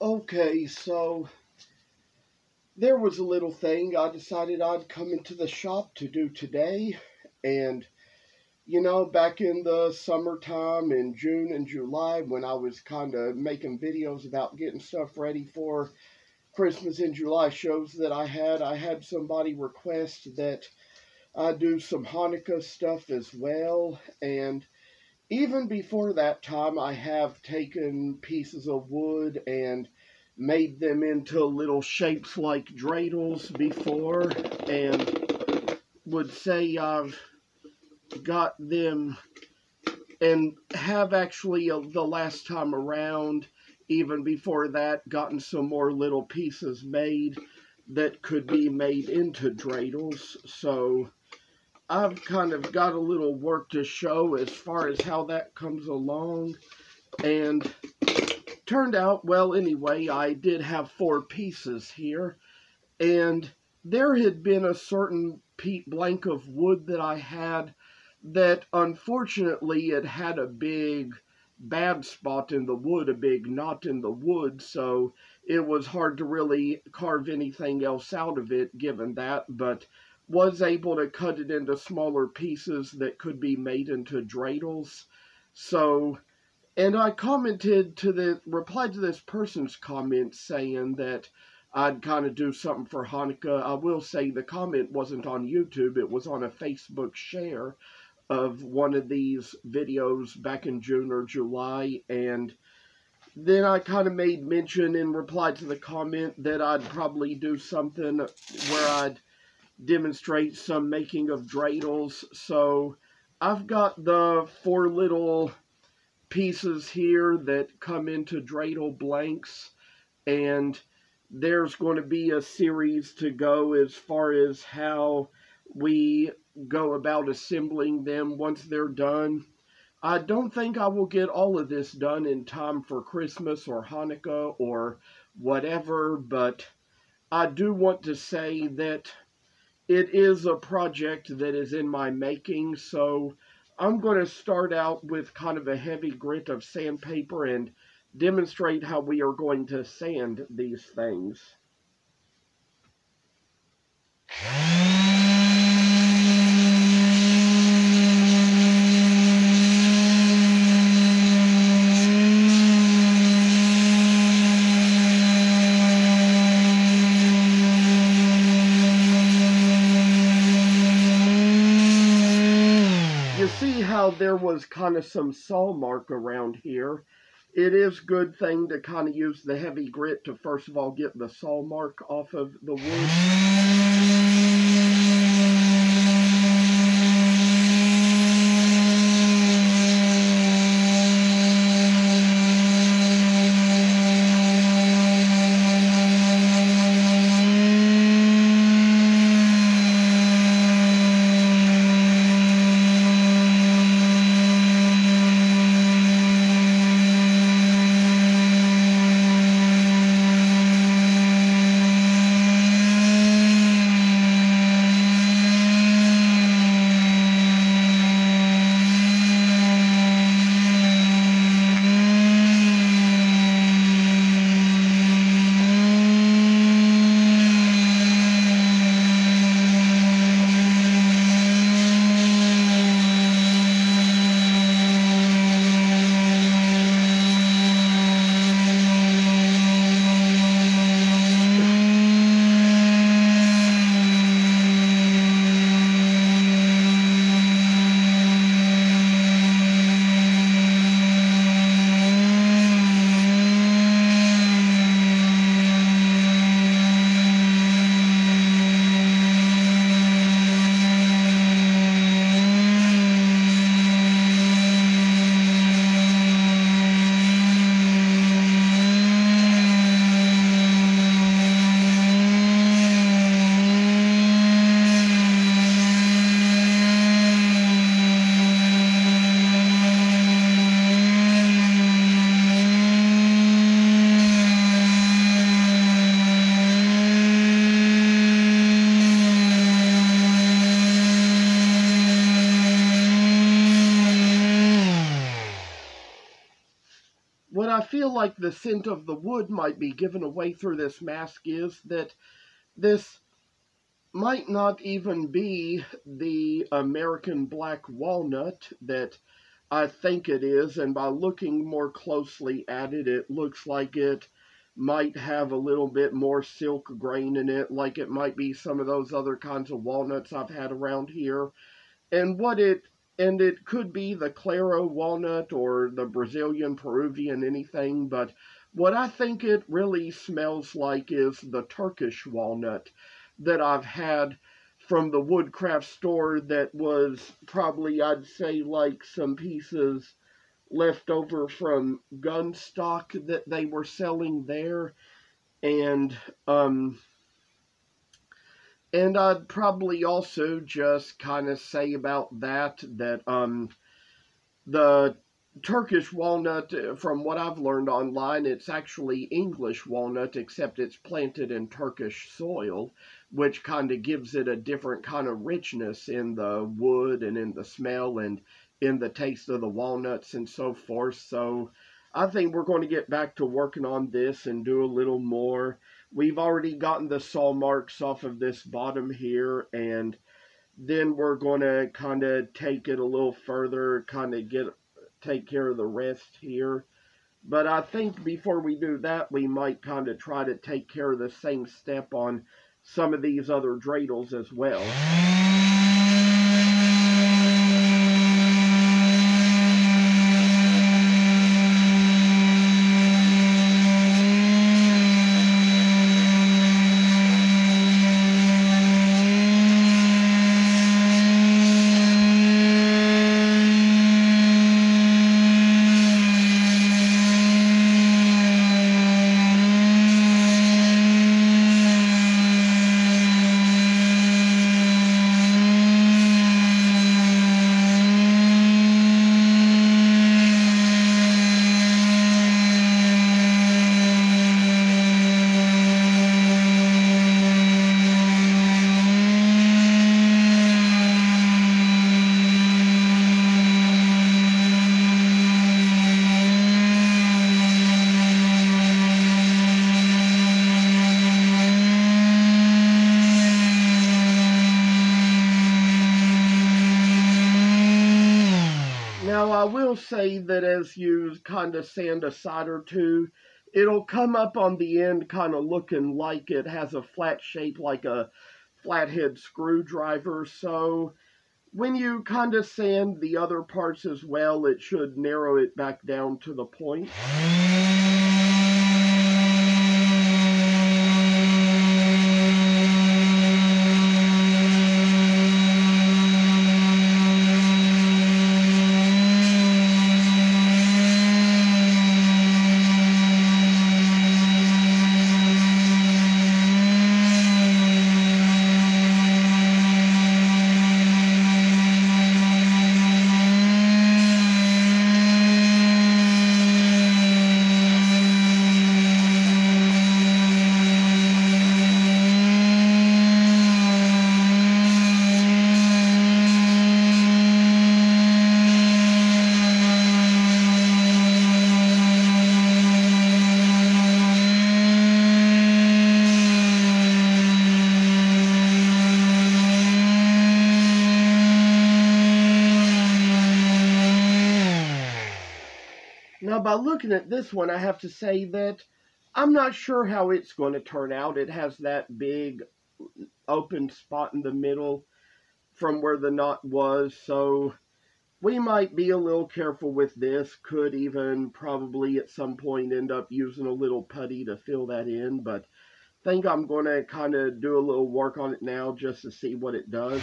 Okay, so there was a little thing I decided I'd come into the shop to do today. And, back in the summertime in June and July when I was kind of making videos about getting stuff ready for Christmas in July shows that I had somebody request that I do some Hanukkah stuff as well. And even before that time, I have taken pieces of wood and made them into little shapes like dreidels before, and would say I've got them, and have actually the last time around, even before that, gotten some more little pieces made that could be made into dreidels. So I've kind of got a little work to show as far as how that comes along. And turned out, well, anyway, I did have 4 pieces here. And there had been a certain blank of wood that I had that, unfortunately, it had a big bad spot in the wood, a big knot in the wood. So it was hard to really carve anything else out of it, given that. But was able to cut it into smaller pieces that could be made into dreidels. So, and I replied to this person's comment saying that I'd kind of do something for Hanukkah. I will say the comment wasn't on YouTube, it was on a Facebook share of one of these videos back in June or July, and then I kind of made mention in reply to the comment that I'd probably do something where I'd demonstrate some making of dreidels. So I've got the 4 little pieces here that come into dreidel blanks, and there's going to be a series to go as far as how we go about assembling them once they're done. I don't think I will get all of this done in time for Christmas or Hanukkah or whatever, but I do want to say that it is a project that is in my making, so I'm going to start out with kind of a heavy grit of sandpaper and demonstrate how we are going to sand these things. You see how there was kind of some saw mark around here. It is a good thing to kind of use the heavy grit to first of all get the saw mark off of the wood. feel like the scent of the wood might be given away through this mask is that this might not even be the American black walnut that I think it is, and by looking more closely at it, it looks like it might have a little bit more silk grain in it, like it might be some of those other kinds of walnuts I've had around here. And it could be the Claro walnut or the Brazilian, Peruvian, anything, but what I think it really smells like is the Turkish walnut that I've had from the woodcraft store that was probably, I'd say, like some pieces left over from gun stock that they were selling there. And, um, and I'd probably also just kind of say about that, the Turkish walnut, from what I've learned online, it's actually English walnut, except it's planted in Turkish soil, which kind of gives it a different kind of richness in the wood and in the smell and in the taste of the walnuts and so forth. So I think we're going to get back to working on this and do a little more. We've already gotten the saw marks off of this bottom here, and then we're going to kind of take it a little further, take care of the rest here. But I think before we do that, we might kind of try to take care of the same step on some of these other dreidels as well. Now, I will say that as you kind of sand a side or two, it'll come up on the end kind of looking like it has a flat shape like a flathead screwdriver. So when you kind of sand the other parts as well, it should narrow it back down to the point. Now, by looking at this one, I have to say that I'm not sure how it's going to turn out. It has that big open spot in the middle from where the knot was, so we might be a little careful with this. Could even probably at some point end up using a little putty to fill that in, but I think I'm going to kind of do a little work on it now just to see what it does.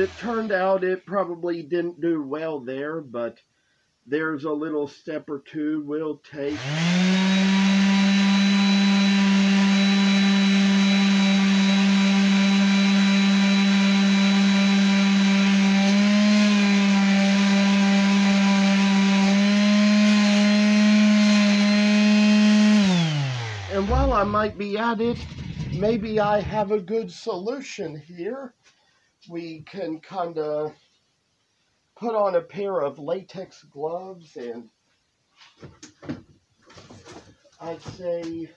it turned out it probably didn't do well there, but there's a little step or two we'll take. And while I might be at it, maybe I have a good solution here. We can kind of put on a pair of latex gloves, and I'd say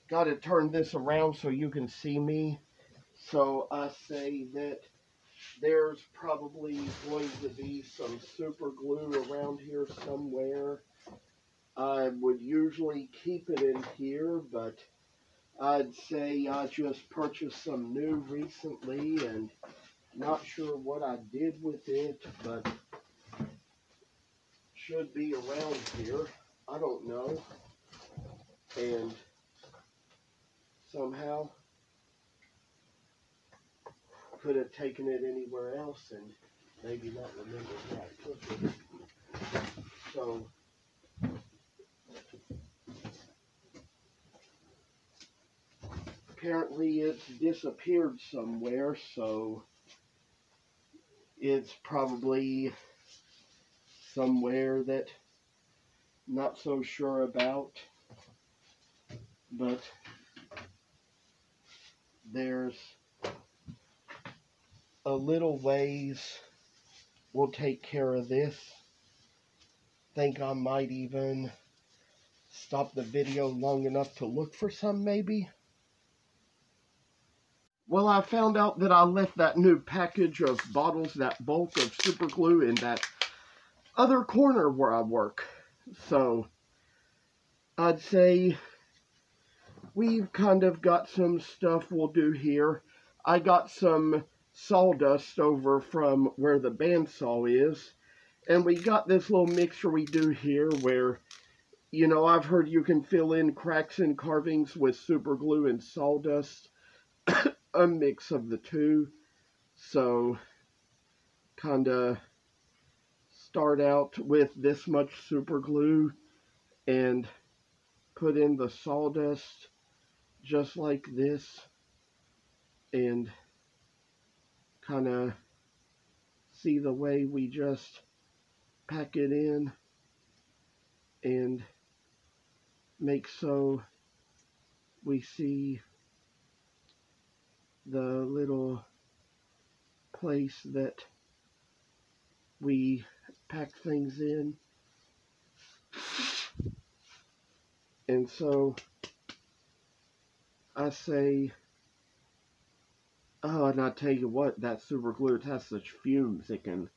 got to turn this around so you can see me. So I say that there's probably going to be some super glue around here somewhere. I would usually keep it in here, but I'd say I just purchased some new recently and not sure what I did with it, but should be around here. I don't know. And somehow could have taken it anywhere else and maybe not remember where I took it. So apparently it's disappeared somewhere, so it's probably somewhere that not so sure about, but there's a little ways we'll take care of this. Think I might even stop the video long enough to look for some, maybe. Well, I found out that I left that new package of bottles, that bulk of super glue, in that other corner where I work. So I'd say we've kind of got some stuff we'll do here. I got some sawdust over from where the bandsaw is, and we got this little mixture we do here where, you know, I've heard you can fill in cracks in carvings with super glue and sawdust. A mix of the two. So kind of start out with this much super glue and put in the sawdust just like this, and kind of see the way we just pack it in and make so we see the little place that we pack things in. And so I say, oh, and I tell you what, that super glue, it has such fumes, it can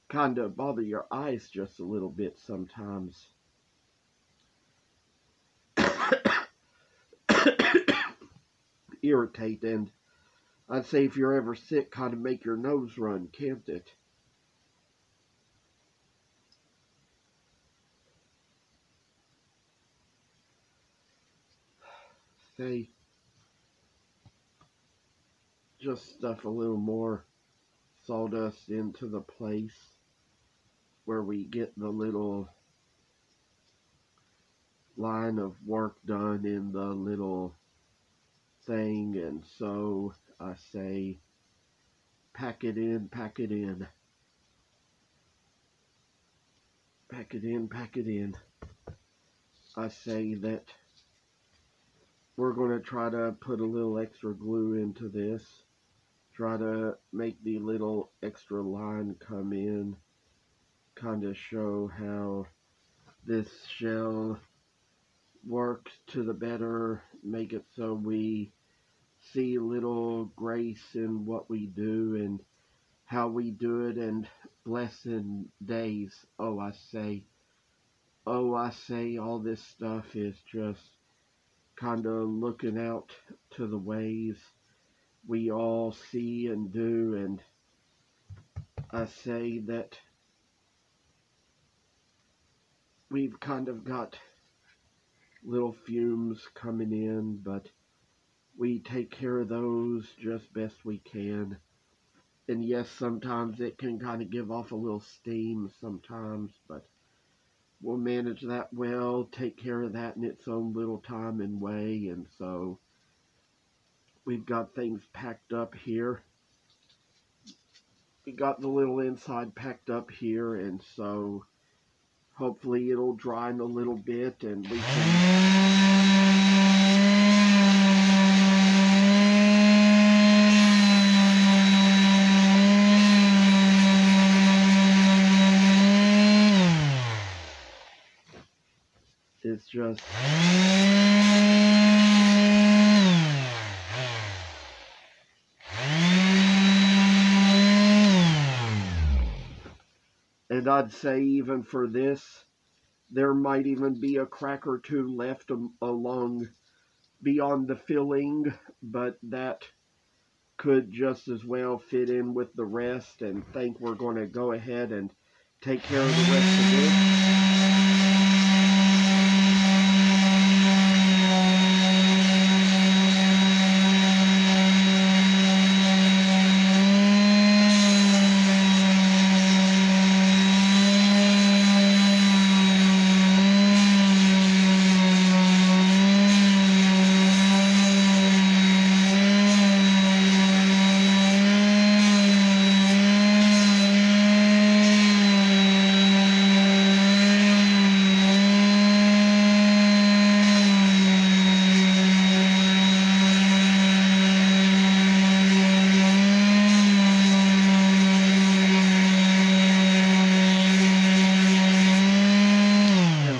kind of bother your eyes just a little bit sometimes. Irritate, and I'd say if you're ever sick, kind of make your nose run, can't it? Say, just stuff a little more sawdust into the place where we get the little line of work done in the little thing, and so I say, pack it in, pack it in. Pack it in, pack it in. I say that we're going to try to put a little extra glue into this. Try to make the little extra line come in. Kind of show how this shell works to the better. Make it so we see little grace in what we do and how we do it, and blessed days. Oh, I say all this stuff is just kind of looking out to the ways we all see and do, and I say that we've kind of got little fumes coming in, but we take care of those just best we can. And yes, sometimes it can kind of give off a little steam sometimes, but we'll manage that well, take care of that in its own little time and way. And so we've got things packed up here. We got the little inside packed up here, and so hopefully it'll dry in a little bit and we can... It's just... And I'd say even for this, there might even be a crack or two left along beyond the filling, but that could just as well fit in with the rest, and think we're going to go ahead and take care of the rest of this.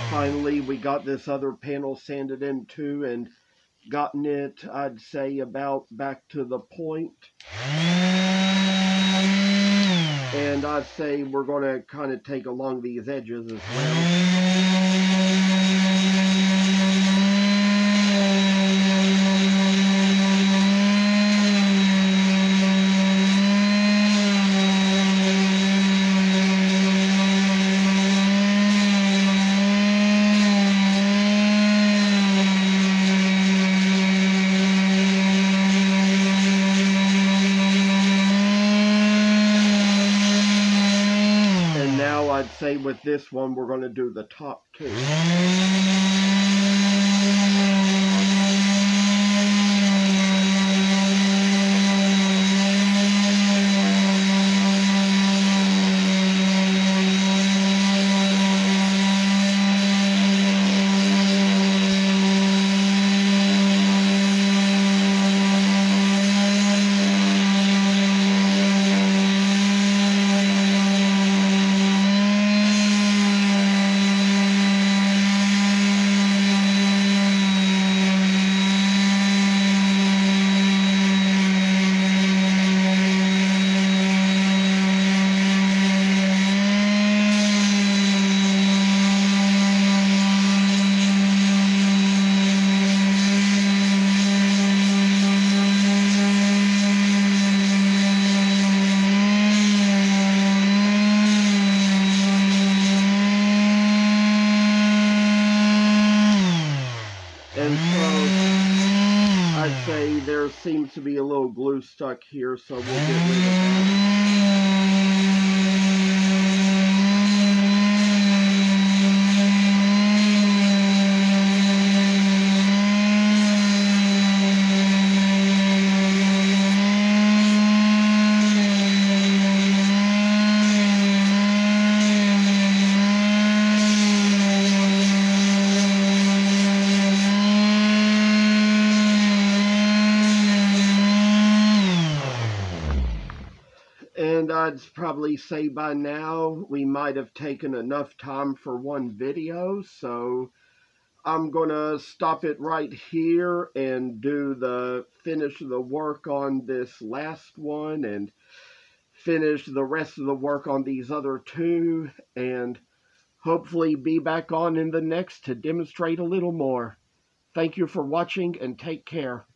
Finally, we got this other panel sanded in too and gotten it, I'd say, about back to the point. And I'd say we're going to kind of take along these edges as well. I'd say with this one, we're going to do the top too. I'd say there seems to be a little glue stuck here, so we'll get rid of that. And I'd probably say by now we might have taken enough time for one video, so I'm going to stop it right here and do the finish the work on this last one and finish the rest of the work on these other two, and hopefully be back on in the next to demonstrate a little more. Thank you for watching and take care.